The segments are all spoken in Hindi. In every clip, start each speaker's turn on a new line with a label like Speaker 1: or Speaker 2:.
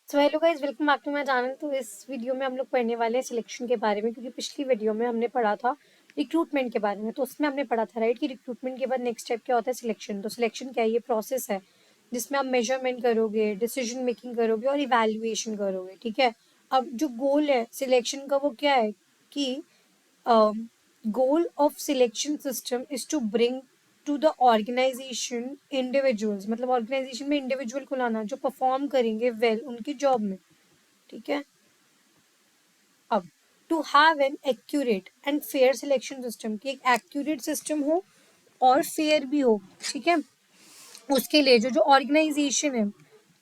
Speaker 1: So hello guys, welcome back to my channel. तो इस वीडियो में हम लोग पढ़ने वाले हैं सिलेक्शन के बारे में, क्योंकि पिछली वीडियो में हमने पढ़ा था रिक्रूटमेंट के बारे में। तो उसमें हमने पढ़ा था राइट कि रिक्रूटमेंट के बाद नेक्स्ट स्टेप क्या होता है, सिलेक्शन। तो सिलेक्शन क्या है, ये प्रोसेस है जिसमें आप मेजरमेंट करोगे, डिसीजन मेकिंग करोगे और इवैल्यूएशन करोगे। ठीक है। अब जो गोल है सिलेक्शन का वो क्या है कि goal of selection system is to bring to the organization individuals, मतलब ऑर्गेनाइजेशन में इंडिविजुअल को लाना जो परफॉर्म करेंगे वेल उनकी जॉब में। ठीक है। अब to have an accurate and fair selection system, कि एक एक्यूरेट सिस्टम हो और फेयर भी हो। ठीक है। उसके लिए जो जो ऑर्गेनाइजेशन है,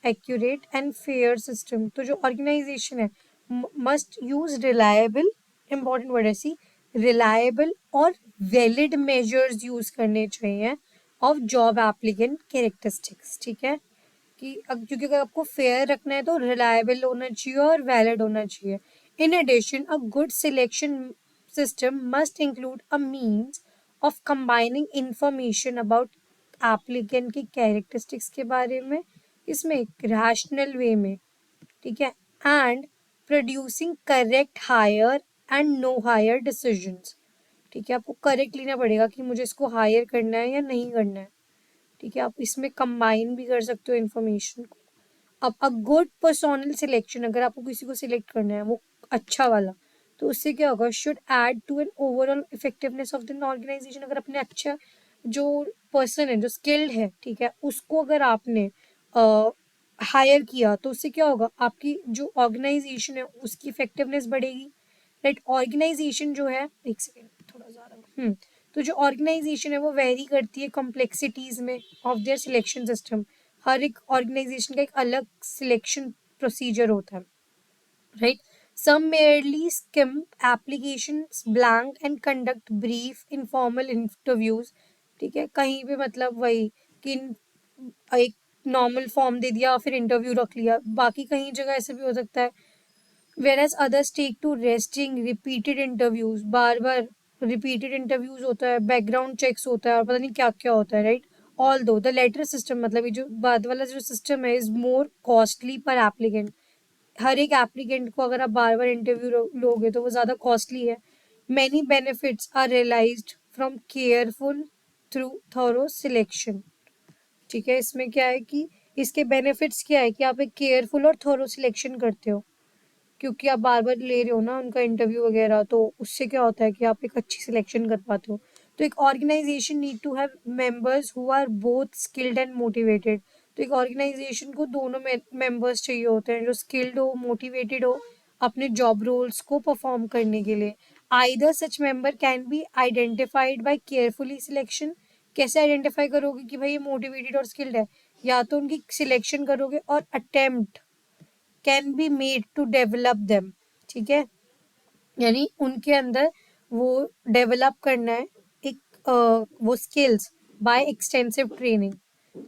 Speaker 1: एक्यूरेट एंड फेयर सिस्टम, तो जो ऑर्गेनाइजेशन है must use reliable, important word है सी, रिलायबल और वैलिड मेजर्स यूज करने चाहिए ऑफ जॉब एप्लीकेंट कैरेक्टरिस्टिक्स। ठीक है। कि क्योंकि अगर आपको फेयर रखना है तो रिलायबल होना चाहिए और वैलिड होना चाहिए। In addition a good selection system must include a means of combining information about applicant की कैरेक्टरिस्टिक्स के बारे में, इसमें एक रैशनल वे में। ठीक है। And producing correct hire and no hire decisions. ठीक है। आपको करेक्ट लेना पड़ेगा कि मुझे इसको हायर करना है या नहीं करना है। ठीक है। आप इसमें कंबाइन भी कर सकते हो इंफॉर्मेशन को। अब अ गुड पर्सोनल सिलेक्शन, अगर आपको किसी को सिलेक्ट करना है वो अच्छा वाला, तो उससे क्या होगा, should add to an overall effectiveness of the organisation. अगर अपने अच्छा जो पर्सन है जो स्किल्ड है, ठीक है, उसको अगर आपने हायर किया तो उससे क्या होगा, आपकी जो ऑर्गेनाइजेशन है उसकी इफेक्टिवनेस बढ़ेगी। राइट। ऑर्गेनाइजेशन जो है, एक सेकेंड थोड़ा ज़्यादा तो जो ऑर्गेनाइजेशन है वो वेरी करती है कॉम्प्लेक्सिटीज में ऑफ देयर सिलेक्शन सिस्टम। हर एक ऑर्गेनाइजेशन का एक अलग सिलेक्शन प्रोसीजर होता है। Right. Some merely skim applications blank and conduct brief informal interviews. ठीक है। कहीं पे मतलब वही कि एक नॉर्मल फॉर्म दे दिया फिर इंटरव्यू रख लिया। बाकी कहीं जगह ऐसे भी हो सकता है whereas others take to resting repeated interviews, bar bar repeated interviews होता है, background checks होता है और पता नहीं क्या क्या होता है। Right. although the latter system, मतलब ये जो बाद वाला जो सिस्टम है, is more costly per applicant। हर एक एप्लीकेंट को अगर आप बार बार इंटरव्यू लोगे तो वो ज़्यादा कॉस्टली है। Many benefits are realised from careful through thorough selection. ठीक है। इसमें क्या है कि इसके बेनिफिट्स क्या है कि आप एक केयरफुल और थॉरो सिलेक्शन करते हो, क्योंकि आप बार बार ले रहे हो ना उनका इंटरव्यू वगैरह, तो उससे क्या होता है कि आप एक अच्छी सिलेक्शन कर पाते हो। तो एक organisation need to have members who are both skilled and motivated. तो एक ऑर्गेनाइजेशन को दोनों मेंबर्स चाहिए होते हैं, जो स्किल्ड हो, मोटिवेटेड हो अपने जॉब रोल्स को परफॉर्म करने के लिए। Either such member can be identified by carefully selection. कैसे आइडेंटिफाई करोगे कि भाई ये मोटिवेटेड और स्किल्ड है, या तो उनकी सिलेक्शन करोगे और attempt can be made to develop them. ठीक है। यानी उनके अंदर वो डेवलप करना है एक वो स्किल्स बाय एक्सटेंसिव ट्रेनिंग।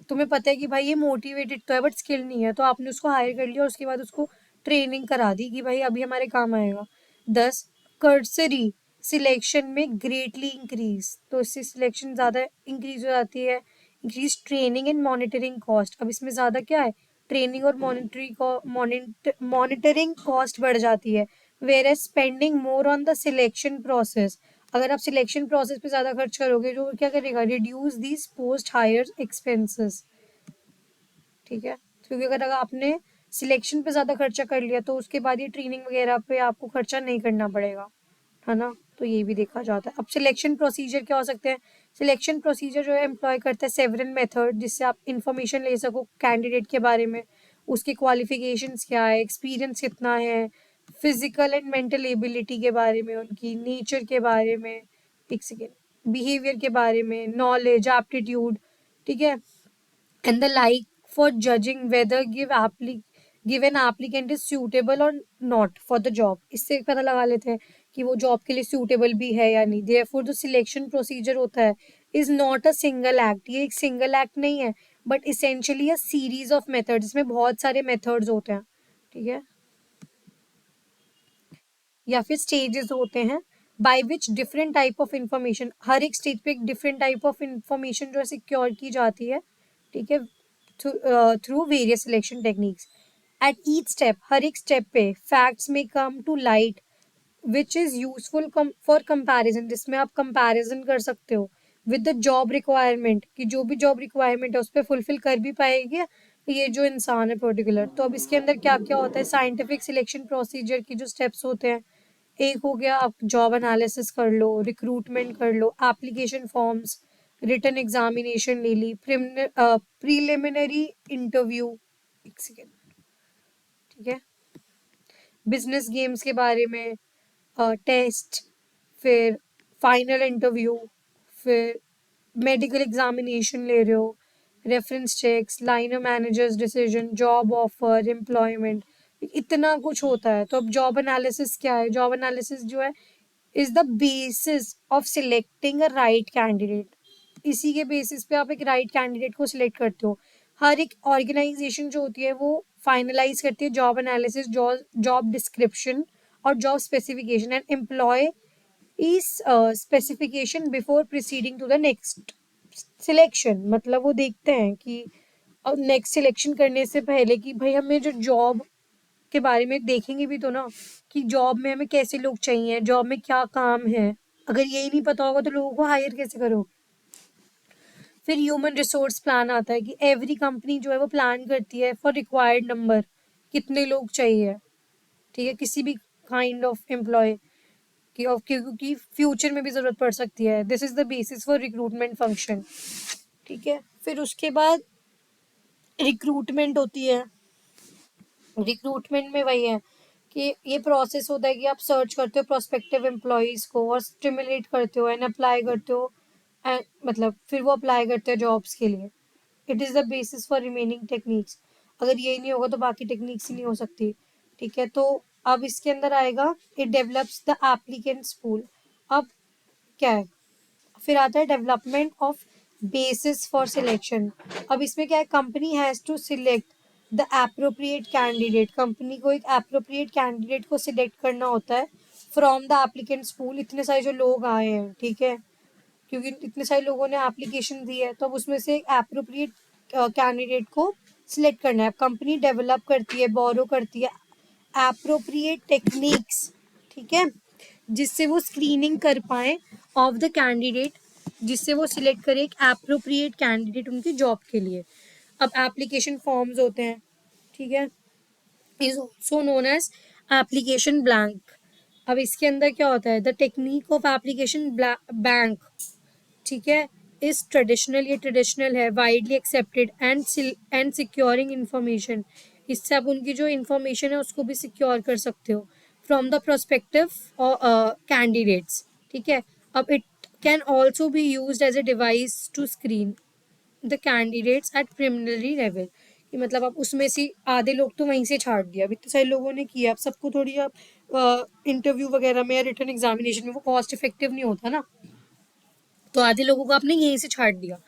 Speaker 1: तुम्हें पता है कि भाई ये मोटिवेटेड तो है बट स्किल नहीं है, तो आपने उसको हायर कर लिया और उसके बाद उसको ट्रेनिंग करा दी कि भाई अभी हमारे काम आएगा। 10 कर्सरी सिलेक्शन में ग्रेटली इंक्रीज, तो इससे सिलेक्शन ज़्यादा इंक्रीज हो जाती है। Increase training and monitoring cost. अब इसमें ज़्यादा क्या है, ट्रेनिंग और मॉनिटरिंग कॉस्ट बढ़ जाती है। Whereas spending more on the selection process, अगर आप सिलेक्शन प्रोसेस पे ज़्यादा खर्च करोगे जो क्या करेगा, reduce these post hire expenses. ठीक है। क्योंकि अगर आपने सिलेक्शन पे ज़्यादा खर्चा कर लिया तो उसके बाद ये ट्रेनिंग वगैरह पे आपको खर्चा नहीं करना पड़ेगा, है ना। तो ये भी देखा जाता है। अब सिलेक्शन प्रोसीजर क्या हो सकते हैं, सिलेक्शन प्रोसीजर जो है एम्प्लॉय करता है सेवरल मेथड, जिससे आप इंफॉर्मेशन ले सको कैंडिडेट के बारे में, उसके क्वालिफिकेशंस क्या है, एक्सपीरियंस कितना है, फिजिकल एंड मेंटल एबिलिटी के बारे में, उनकी नेचर के बारे में, एक सेकेंड, बिहेवियर के बारे में, नॉलेज, एप्टीट्यूड। ठीक है। And the like for judging whether give an applicant is suitable और नॉट फॉर द जॉब। इससे पता लगा लेते हैं कि वो जॉब के लिए सूटेबल भी है या नहीं। देयरफॉर जो सिलेक्शन प्रोसीजर होता है is not a single act, ये एक सिंगल एक्ट नहीं है but essentially a series of methods, इसमें बहुत सारे मेथड्स होते हैं। ठीक है। या फिर स्टेजेस होते हैं by which different type of information, हर एक स्टेज पे एक डिफरेंट टाइप ऑफ इंफॉर्मेशन जो है सिक्योर की जाती है। ठीक है। Through various selection techniques. At each step, हर एक स्टेप पे फैक्ट्स में come to light which is useful for comparison, जिसमें आप कंपैरिजन कर सकते हो विद द जॉब रिक्वायरमेंट, कि जो भी जॉब रिक्वायरमेंट है उस पर फुलफिल कर भी पाएगी ये जो इंसान है पर्टिकुलर। तो अब इसके अंदर क्या क्या होता है, साइंटिफिक सिलेक्शन प्रोसीजर की जो स्टेप्स होते हैं, एक हो गया आप जॉब एनालिसिस कर लो, रिक्रूटमेंट कर लो, एप्लीकेशन फॉर्म्स, रिटन एग्जामिनेशन ले ली, प्रीलिमिनरी इंटरव्यू, एक सेकेंड, ठीक है, बिजनेस गेम्स के बारे में, टेस्ट, फिर फाइनल इंटरव्यू, फिर मेडिकल एग्जामिनेशन ले रहे हो, reference checks, liner managers decision, job offer, employment, इतना कुछ होता है। तो अब जॉब एनालिसिस क्या है, जॉब एनालिसिस जो है is the basis of selecting a right candidate. इसी के बेसिस पे आप एक राइट कैंडिडेट को सिलेक्ट करते हो। हर एक ऑर्गेनाइजेशन जो होती है वो फाइनलाइज करती है जॉब एनालिसिस, जॉब डिस्क्रिप्शन और जॉब स्पेसिफिकेशन एंड एम्प्लॉय इस specification before proceeding to the next selection. मतलब वो देखते हैं कि नेक्स्ट सिलेक्शन करने से पहले कि भाई हमें जो जॉब के बारे में देखेंगे भी तो ना, कि जॉब में हमें कैसे लोग चाहिए, जॉब में क्या काम है। अगर यही नहीं पता होगा तो लोगों को हायर कैसे करो। फिर ह्यूमन रिसोर्स प्लान आता है कि एवरी कंपनी जो है वो प्लान करती है फॉर रिक्वायर्ड नंबर, कितने लोग चाहिए, ठीक है, किसी भी काइंड ऑफ एम्प्लॉय की, क्योंकि फ्यूचर में भी जरूरत पड़ सकती है। This is the basis for recruitment function, ठीक है। फिर उसके बाद रिक्रूटमेंट होती है। रिक्रूटमेंट में वही है कि ये प्रोसेस होता है कि आप सर्च करते हो प्रोस्पेक्टिव एम्प्लॉयज को और स्टिमुलेट करते हो एंड अप्लाई करते हो, एंड मतलब फिर वो अप्लाई करते हैं जॉब्स के लिए। It is the basis for remaining techniques. अगर यही नहीं होगा तो बाकी टेक्निक्स ही नहीं हो सकती, ठीक है। तो अब इसके अंदर आएगा it develops the applicants pool. अब क्या है, फिर आता है development of basis for selection. अब इसमें क्या है, company has to select the appropriate candidate. Company को एक एप्रोप्रिएट कैंडिडेट को सिलेक्ट करना होता है फ्रॉम द एप्लीकेंट्स पूल। इतने सारे जो लोग आए हैं, ठीक है, क्योंकि इतने सारे लोगों ने एप्लीकेशन दी है, तो अब उसमें से एक एप्रोप्रिएट कैंडिडेट को सिलेक्ट करना है। कंपनी डेवलप करती है, बोरो करती है एप्रोप्रिएट टेक्निक्स, ठीक है, जिससे वो स्क्रीनिंग कर पाए ऑफ द कैंडिडेट, जिससे वो सिलेक्ट करे एक एप्रोप्रिएट कैंडिडेट उनकी जॉब के लिए। अब एप्लीकेशन फॉर्म्स होते हैं, ठीक है, is also known as application blank. अब इसके अंदर क्या होता है, the technique of application bank, ठीक है, इज ट्रेडिशनल, ये ट्रेडिशनल है, widely accepted and securing information. इससे आप उनकी जो इंफॉर्मेशन है उसको भी सिक्योर कर सकते हो फ्रॉम द प्रोस्पेक्टिव कैंडिडेट्स, ठीक है। अब it can also be use as a device to screen the candidates at preliminary level. कि मतलब आप उसमें से आधे लोग तो वहीं से छाट दिया, अब इतने सारे लोगों ने किया, अब सबको थोड़ी आप इंटरव्यू वगैरह में या रिटर्न एग्जामिनेशन में वो कॉस्ट इफेक्टिव नहीं होता ना, तो आधे लोगों को आपने यहीं से छाट दिया।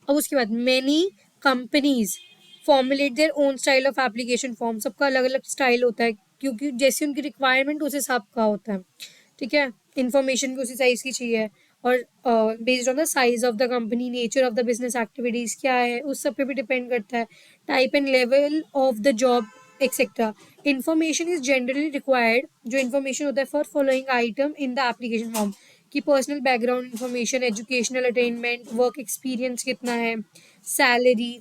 Speaker 1: अब उसके बाद many companies formulate their own style of application form. सबका अलग अलग स्टाइल होता है क्योंकि जैसे उनकी रिक्वायरमेंट उस हिसाब का होता है, ठीक है, इंफॉर्मेशन भी उसी साइज की चाहिए, और based on the size of the company, nature of the business activities क्या है उस सब पे भी डिपेंड करता है, type and level of the job etcetera. Information is generally required, जो इन्फॉर्मेशन होता है for following item in the application form, कि personal background information, educational attainment, work experience कितना है, सैलरी,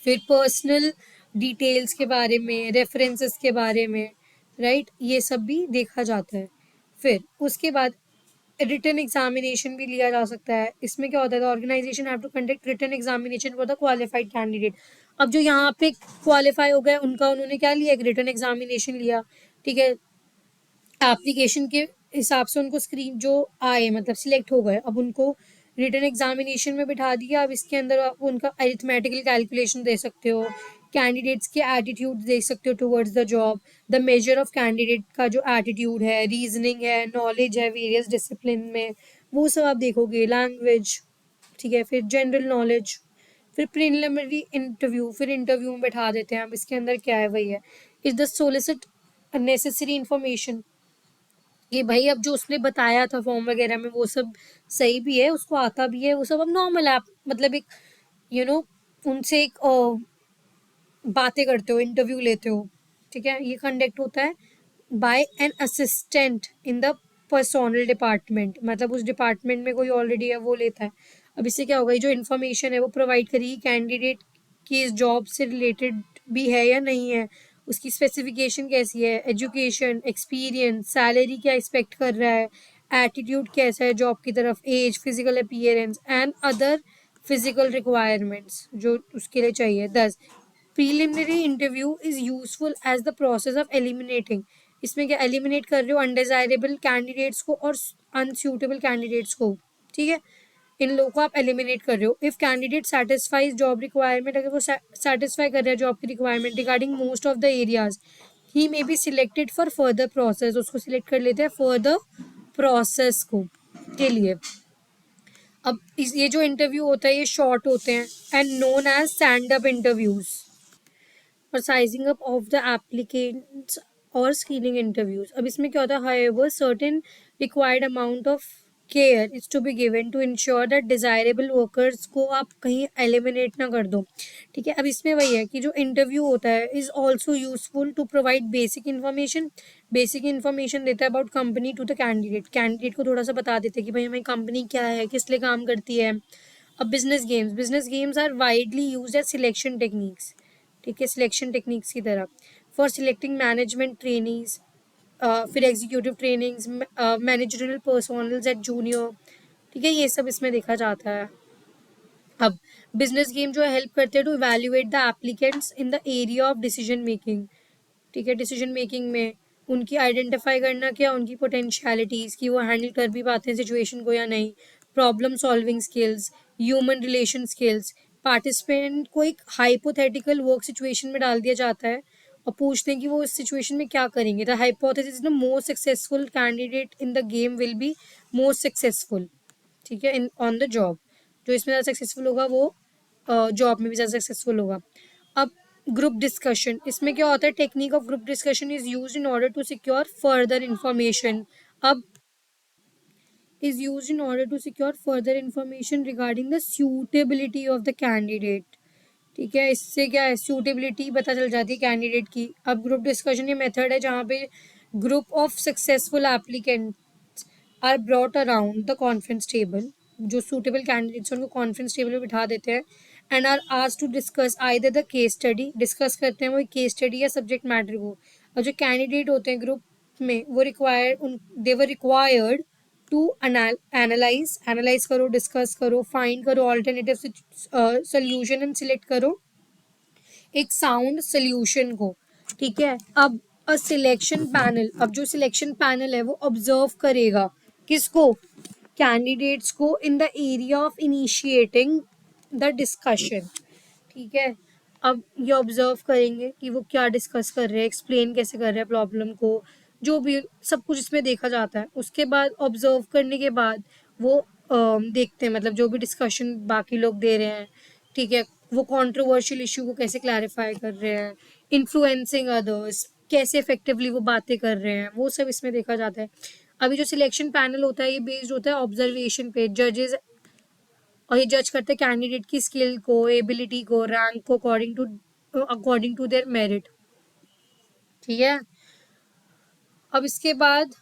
Speaker 1: फिर पर्सनल डिटेल्स के बारे में, रेफरेंसेस के बारे में, राइट, ये सब भी देखा जाता है। फिर उसके बाद रिटन एग्जामिनेशन भी लिया जा सकता है। इसमें क्या होता है, organisation have to conduct written examination for the qualified candidate. अब जो यहाँ पे क्वालिफाई हो गए उनका उन्होंने क्या लिया, एक रिटन एग्जामिनेशन लिया, ठीक है, एप्लीकेशन के हिसाब से उनको स्क्रीन जो आए मतलब सिलेक्ट हो गए, अब उनको रिटन एग्जामिनेशन में बिठा दिया। अब इसके अंदर आप उनका अरिथमेटिकल कैलकुलेशन दे सकते हो, कैंडिडेट्स के एटीट्यूड देख सकते हो towards the job, the measure of candidate का जो एटीट्यूड है, रीजनिंग है, नॉलेज है वेरियस डिसिप्लिन में, वो सब आप देखोगे, लैंग्वेज, ठीक है, फिर जनरल नॉलेज। फिर प्रिलिमिनरी इंटरव्यू, फिर इंटरव्यू में बैठा देते हैं। अब इसके अंदर क्या है, वही है, is the solicit necessary information, कि भाई अब जो उसने बताया था फॉर्म वगैरह में वो सब सही भी है, उसको आता भी है, वो सब अब नॉर्मल है। मतलब एक यू you नो know, उनसे एक बातें करते हो, इंटरव्यू लेते हो, ठीक है, ये कंडक्ट होता है by an assistant in the personnel department, मतलब उस डिपार्टमेंट में कोई ऑलरेडी है वो लेता है। अब इससे क्या होगा, ये जो इन्फॉर्मेशन है वो प्रोवाइड करेगी कैंडिडेट की इस जॉब से रिलेटेड भी है या नहीं है, उसकी स्पेसिफिकेशन कैसी है, एजुकेशन, एक्सपीरियंस, सैलरी क्या एक्सपेक्ट कर रहा है, एटीट्यूड कैसा है जॉब की तरफ, age, physical appearance and other physical requirements जो उसके लिए चाहिए। 10, preliminary interview is useful as the process of eliminating, इसमें क्या एलिमिनेट कर रहे हो अनडिजायरेबल कैंडिडेट्स को और अनसूटेबल कैंडिडेट्स को, ठीक है, इन लोगों को आप एलिमिनेट कर रहे हो। If candidate satisfies job requirement, अगर वो सेटिस्फाई कर रहा है जॉब की requirement regarding most of the areas, he may be selected for further process, उसको सिलेक्ट कर लेते हैं फर्दर प्रोसेस को के लिए। अब ये जो इंटरव्यू होता है ये शॉर्ट होते हैं and known as stand up interviews और sizing up of the applicants और स्क्रीनिंग इंटरव्यूज। अब इसमें क्या होता है, however certain required amount of care is to be given to ensure that desirable workers को आप कहीं एलिमिनेट ना कर दो, ठीक है। अब इसमें वही है कि जो इंटरव्यू होता है is also useful to provide basic information, basic information देता है about company to the candidate, candidate को थोड़ा सा बता देते हैं कि भाई हमारी कंपनी क्या है, किस लिए काम करती है। अब business games are widely use as selection techniques, ठीक है, सिलेक्शन टेक्निक्स की तरह फॉर सिलेक्टिंग मैनेजमेंट ट्रेनीज, फिर executive trainings, managerial personnels at junior, ठीक है, ये सब इसमें देखा जाता है। अब बिजनेस गेम जो है हेल्प करते हैं to evaluate the applicants in the area of decision making, ठीक है, डिसीजन मेकिंग में उनकी आइडेंटिफाई करना क्या उनकी पोटेंशियलिटीज़ कि वो हैंडल कर भी पाते हैं सिचुएशन को या नहीं, problem solving skills, human relation skills. Participant को एक हाइपोथेटिकल वर्क सिचुएशन में डाल दिया जाता है और पूछते हैं कि वो इस सिचुएशन में क्या करेंगे। The hypothesis the most successful candidate in the game will be most successful, ठीक है, इन ऑन द जॉब, जो इसमें ज़्यादा सक्सेसफुल होगा वो जॉब में भी ज़्यादा सक्सेसफुल होगा। अब ग्रुप डिस्कशन, इसमें क्या होता है, technique of group discussion is use in order to secure further information. अब is used in order to secure further information regarding the suitability of the candidate, ठीक है, इससे क्या है सूटेबिलिटी पता चल जाती है कैंडिडेट की। अब ग्रुप डिस्कशन ये मेथड है जहाँ पे group of successful applicants are brought around the conference table, जो सूटेबल कैंडिडेट्स हैं उनको कॉन्फ्रेंस टेबल में बिठा देते हैं and are asked to discuss either the case study, discuss करते हैं वो केस स्टडी या सब्जेक्ट मैटर को। और जो कैंडिडेट होते हैं ग्रुप में वो they were required to analyse करो, डिस्कस करो, फाइंड करो ऑल्टरनेटिव सोल्यूशन एंड सिलेक्ट करो एक साउंड सोल्यूशन को, ठीक है। अब अ सिलेक्शन पैनल, अब जो सिलेक्शन पैनल है वो ऑब्जर्व करेगा किसको, कैंडिडेट्स को इन the area of initiating the discussion, ठीक है। अब ये ऑब्जर्व करेंगे कि वो क्या डिस्कस कर रहे हैं, एक्सप्लेन कैसे कर रहे हैं प्रॉब्लम को, जो भी सब कुछ इसमें देखा जाता है। उसके बाद ऑब्जर्व करने के बाद वो देखते हैं मतलब जो भी डिस्कशन बाकी लोग दे रहे हैं, ठीक है, वो कंट्रोवर्शियल इशू को कैसे क्लैरिफाई कर रहे हैं, इन्फ्लुएंसिंग अदर्स कैसे इफेक्टिवली वो बातें कर रहे हैं, वो सब इसमें देखा जाता है। अभी जो सिलेक्शन पैनल होता है ये बेस्ड होता है ऑब्जर्वेशन पे, जजेस और ये जज करते हैं कैंडिडेट की स्किल को, एबिलिटी को, रैंक को अकॉर्डिंग टू देयर मेरिट, ठीक है। अब इसके बाद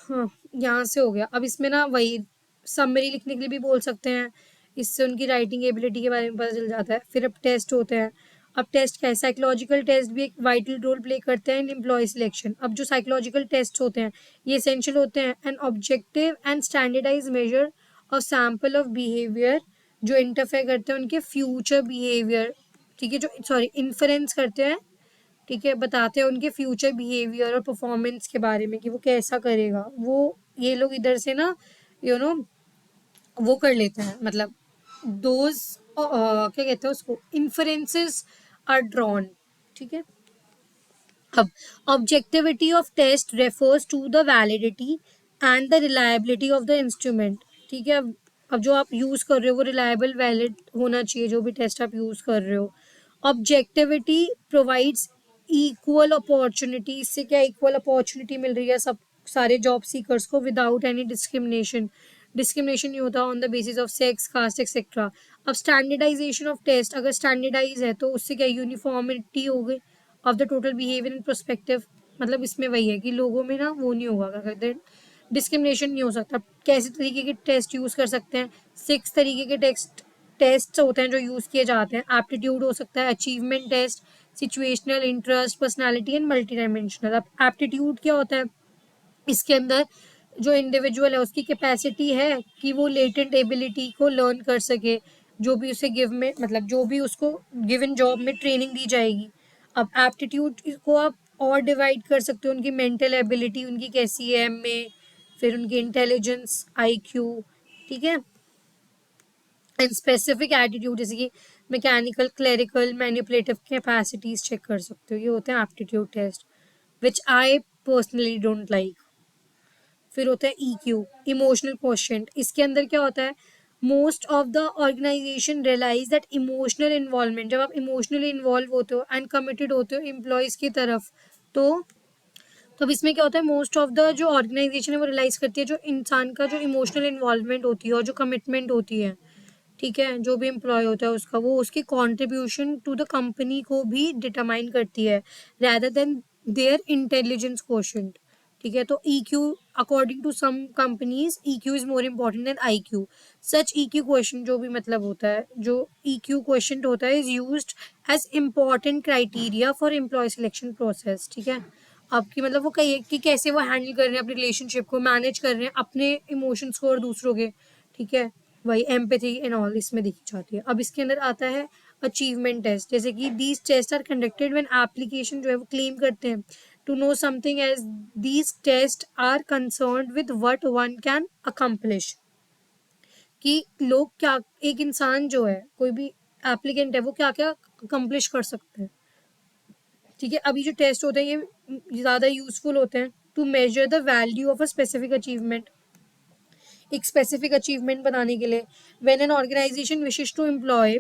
Speaker 1: हाँ यहाँ से हो गया। अब इसमें ना वही समरी लिखने के लिए भी बोल सकते हैं, इससे उनकी राइटिंग एबिलिटी के बारे में पता चल जाता है। फिर अब टेस्ट होते हैं। अब टेस्ट क्या है, साइकोलॉजिकल टेस्ट भी एक वाइटल रोल प्ले करते हैं इन एम्प्लॉय सिलेक्शन। अब जो साइकोलॉजिकल टेस्ट होते हैं ये एसेंशियल होते हैं and objective and standardise measure और सैम्पल ऑफ बिहेवियर जो इंटरफेयर करते हैं उनके फ्यूचर बिहेवियर, ठीक है, जो सॉरी इन्फ्लुएंस करते हैं, ठीक है, बताते हैं उनके फ्यूचर बिहेवियर और परफॉर्मेंस के बारे में कि वो कैसा करेगा। वो ये लोग इधर से ना यू नो वो कर लेते हैं, मतलब दोज क्या कहते हैं उसको, इन्फरेंसेस आर ड्रॉन, ठीक है। अब objectivity of test refers to the validity and the reliability of the instrument, ठीक है। अब जो आप यूज़ कर रहे हो वो रिलायबल वैलिड होना चाहिए जो भी टेस्ट आप यूज़ कर रहे हो। ऑब्जेक्टिविटी प्रोवाइड्स इक्वल अपॉर्चुनिटी, इससे क्या इक्वल अपॉर्चुनिटी मिल रही है सब सारे जॉब सीकर्स को विदाउट एनी डिस्क्रिमिनेशन। डिस्क्रिमिनेशन नहीं होता on the basis of sex, caste etcetera. अब स्टैंडर्डाइजेशन ऑफ टेस्ट, अगर स्टैंडर्डाइज है तो उससे क्या यूनिफॉर्मिटी हो गई of the total behaviour in prospective. मतलब इसमें वही है कि लोगों में ना वो नहीं होगा, क्या कहते हैं, डिस्क्रिमिनेशन नहीं हो सकता। कैसे तरीके के टेस्ट यूज़ कर सकते हैं, 6 तरीके के टेस्ट होते हैं जो यूज़ किए जाते हैं। एप्टीट्यूड हो सकता है, achievement test, situational, interest, personality and multi dimensional. अब एप्टीट्यूड क्या होता है, इसके अंदर जो इंडिविजुअल है उसकी कैपेसिटी है कि वो लेटेंट एबिलिटी को लर्न कर सके, जो भी उसे गिव में मतलब जो भी उसको गिवन जॉब में ट्रेनिंग दी जाएगी। अब एप्टीट्यूड को आप और डिवाइड कर सकते हो, उनकी मेंटल एबिलिटी उनकी कैसी है में, फिर उनकी इंटेलिजेंस, आईक्यू, ठीक है। एंड स्पेसिफिक एटीट्यूड जैसे कि mechanical, clerical, manipulative capacities check कर सकते हो, ये होते हैं aptitude test, which I personally don't like. फिर होता है EQ, इमोशनल क्वोशंट। इसके अंदर क्या होता है, most of the organisation realise that emotional involvement, जब आप इमोशनली इन्वॉल्व होते हो एंड कमिटेड होते हो एम्प्लॉयज़ की तरफ, तो अब इसमें क्या होता है, मोस्ट ऑफ द जो ऑर्गेनाइजेशन है वो रियलाइज करती है जो इंसान का जो इमोशनल इन्वॉल्वमेंट होती है और जो कमिटमेंट होती है, ठीक है, जो भी एम्प्लॉय होता है उसका, वो उसकी कॉन्ट्रीब्यूशन टू द कंपनी को भी डिटरमाइन करती है rather than their intelligence quotient. ठीक है, तो EQ, according to some companies EQ is more important than IQ। Such EQ question जो भी मतलब होता है, जो EQ क्वेश्चन होता है is used as important criteria for employ selection process. ठीक है, आपकी मतलब वो कहिए कि कैसे वो हैंडल कर रहे हैं अपनी रिलेशनशिप को, मैनेज कर रहे हैं अपने इमोशंस को और दूसरों के, ठीक है, वही एम्पैथी एंड ऑल इसमें देखी जाती है। अब इसके अंदर आता है अचीवमेंट टेस्ट, जैसे कि these test are conducted when application जो है वो क्लेम करते हैं to know something, as these test are concerned with what one can accomplish, कि लोग क्या, एक इंसान जो है कोई भी एप्लीकेंट है वो क्या क्या अकम्प्लिश कर सकते हैं। ठीक है, अभी जो टेस्ट होते हैं ये ज़्यादा यूजफुल होते हैं to measure the value of a specific achievement, एक स्पेसिफिक अचीवमेंट बनाने के लिए। When an organisation wishes to employ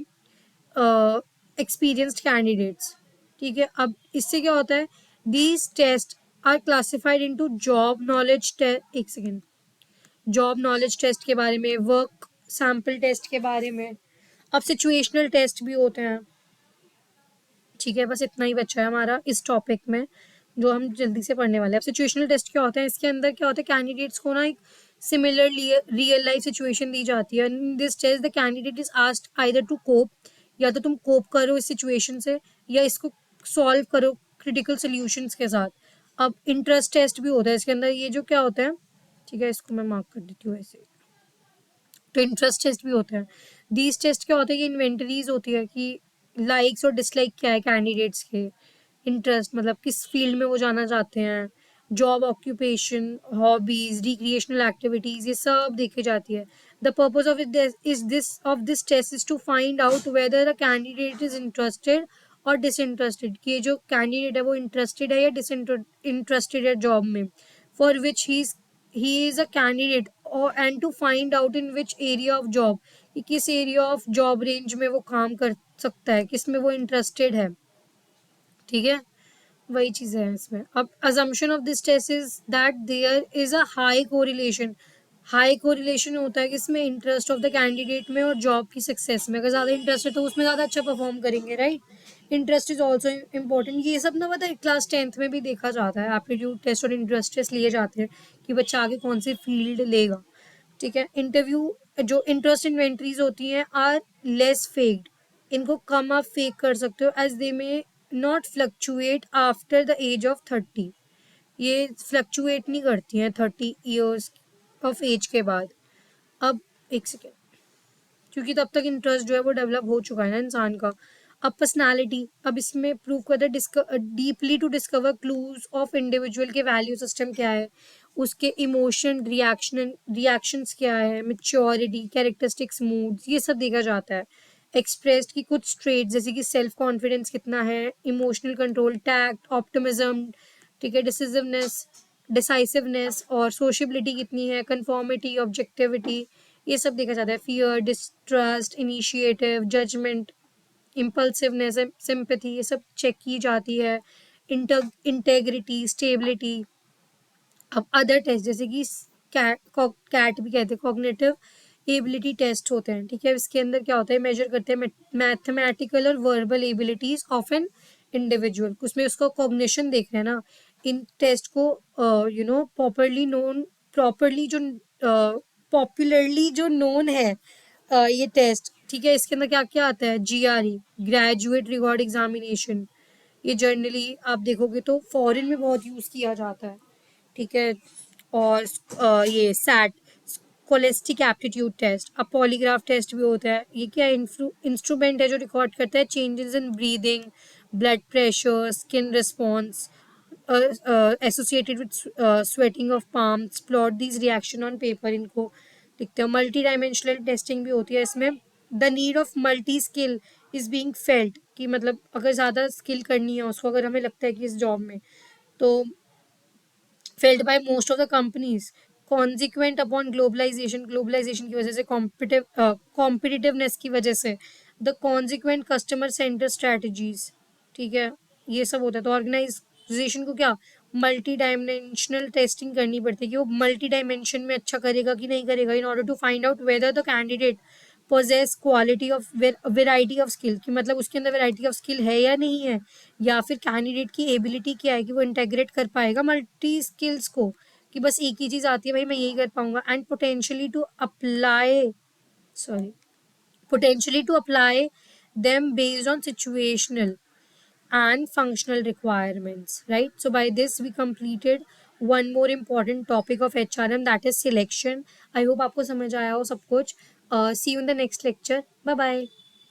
Speaker 1: experienced candidates, ठीक है, अब इससे क्या होता है, these test are classified into job knowledge test, एक सेकेंड, जॉब नॉलेज टेस्ट के बारे में, वर्क सैम्पल टेस्ट के बारे में। अब सिचुएशनल टेस्ट भी होते हैं। ठीक है, बस इतना ही बचा है हमारा इस टॉपिक में जो हम जल्दी से पढ़ने वाले हैं। अब सिचुएशनल टेस्ट क्या होता है, इसके अंदर क्या होता है, कैंडिडेट्स को ना एक सिमिलर रियल लाइफ सिचुएशन दी जाती है। In this test the candidate is asked either to cope, या तो तुम कोप करो इस सिचुएशन से या इसको सॉल्व करो क्रिटिकल सोल्यूशंस के साथ। अब इंटरेस्ट टेस्ट भी होता है इसके अंदर, ये जो क्या होता है, ठीक है, इसको मैं मार्क कर देती हूँ ऐसे। तो इंटरेस्ट टेस्ट भी होते हैं। दीज टेस्ट क्या होता है, ये इन्वेंटरीज होती है कि लाइक्स और डिसलाइक क्या है कैंडिडेट्स के, इंटरेस्ट मतलब किस फील्ड में वो जाना चाहते हैं, job, occupation, hobbies, recreational activities, ये सब देखी जाती है। The purpose of this test is to find out whether the candidate is interested और डिसइंटरेस्टेड, कि जो कैंडिडेट है वो इंटरेस्टेड है या डिसइंटरेस्टेड है जॉब में, for which he is a candidate, or and to find out in which area of job, कि किस एरिया ऑफ जॉब रेंज में वो काम कर सकता है, किस में वो इंटरेस्टेड है। ठीक है, वही चीज़ है इसमें। अब assumption of this test is that there is a high correlation, high correlation होता है कि इसमें इंटरेस्ट ऑफ द कैंडिडेट में और जॉब की सक्सेस में, अगर ज़्यादा इंटरेस्ट है तो उसमें ज़्यादा अच्छा परफॉर्म करेंगे, right. Interest is also important, ये सब ना मतलब क्लास 10th में भी देखा जाता है, एप्टीट्यूड टेस्ट और इंटरेस्ट टेस्ट लिए जाते हैं कि बच्चा आगे कौन सी फील्ड लेगा। ठीक है, इंटरव्यू जो इंटरेस्ट इन्वेंट्रीज होती हैं आर लेस फेक्ड, इनको कम आप फेक कर सकते हो, as they may not fluctuate after the age of 30, ये फ्लक्चुएट नहीं करती हैं 30 ईयर्स ऑफ एज के बाद। अब एक सेकेंड, क्योंकि तब तक इंटरेस्ट जो है वो डेवलप हो चुका है ना इंसान का। अब पर्सनालिटी, अब इसमें प्रूव करता है deeply to discover clues of individual के वैल्यू सिस्टम क्या है, उसके इमोशन रिएक्शंस क्या है, मेच्योरिटी, कैरेक्टरिस्टिक्स, मूड्स, ये सब देखा जाता है। एक्सप्रेस्ड की कुछ ट्रेड्स जैसे कि सेल्फ कॉन्फिडेंस कितना है, इमोशनल कंट्रोल, टैक्ट, ऑप्टिमिज्म, ठीक है, डिसाइसिवनेस और सोशबिलिटी कितनी है, कन्फॉर्मिटी, ऑब्जेक्टिविटी, ये सब देखा जाता है। Fear, distrust, initiative, judgement, impulsiveness, sympathy, ये सब चेक की जाती है। Integrity, stability. अब अदर टेस्ट जैसे कि कैट भी कहते हैं, कॉग्निटिव एबिलिटी टेस्ट होते हैं, ठीक है। इसके अंदर क्या होता है, मेजर करते हैं मैथमेटिकल और verbal abilities of an individual. उसमें उसका कॉग्निशन देख रहे हैं ना। इन टेस्ट को प्रॉपरली जो पॉपुलरली जो नोन है ये टेस्ट, ठीक है। इसके अंदर क्या क्या आता है, GRE, ग्रेजुएट रिकॉर्ड एग्जामिनेशन। ये जनरली आप देखोगे तो फॉरेन में बहुत यूज किया जाता है, ठीक है। और ये सैट, स्कोलेस्टिक एप्टीट्यूड टेस्ट, अब पॉलीग्राफ टेस्ट भी होता है। ये क्या इंस्ट्रूमेंट है जो रिकॉर्ड करता है changes in breathing, blood pressure, skin response associated with sweating of palms, plot this reaction on paper, इनको लिखते हैं। मल्टी डायमेंशनल टेस्टिंग भी होती है इसमें। The need of multi skill is being felt, कि मतलब अगर ज़्यादा स्किल करनी है उसको, अगर हमें लगता है कि इस जॉब में, तो felt by most of the companies consequent upon globalisation की वजह से, कॉम्पिटिटिवनेस की वजह से, the consequent customer centre strategies, ठीक है। ये सब होता है। तो ऑर्गेनाइजेशन को क्या, मल्टी डायमेंशनल टेस्टिंग करनी पड़ती है कि वो मल्टी डायमेंशन में अच्छा करेगा कि नहीं करेगा, in order to find out whether the candidate possess quality of variety of skill, कि मतलब उसके अंदर वेराइटी ऑफ स्किल है या नहीं है, या फिर कैंडिडेट की एबिलिटी क्या है कि वो इंटेग्रेट कर पाएगा मल्टी स्किल्स को, कि बस एक ही चीज़ आती है भाई मैं यही कर पाऊंगा। And potentially to apply them based on situational and functional requirements, right? So by this we completed one more important topic of HRM, that is selection. I hope आपको समझ आया हो सब कुछ. See you in the next lecture. Bye bye.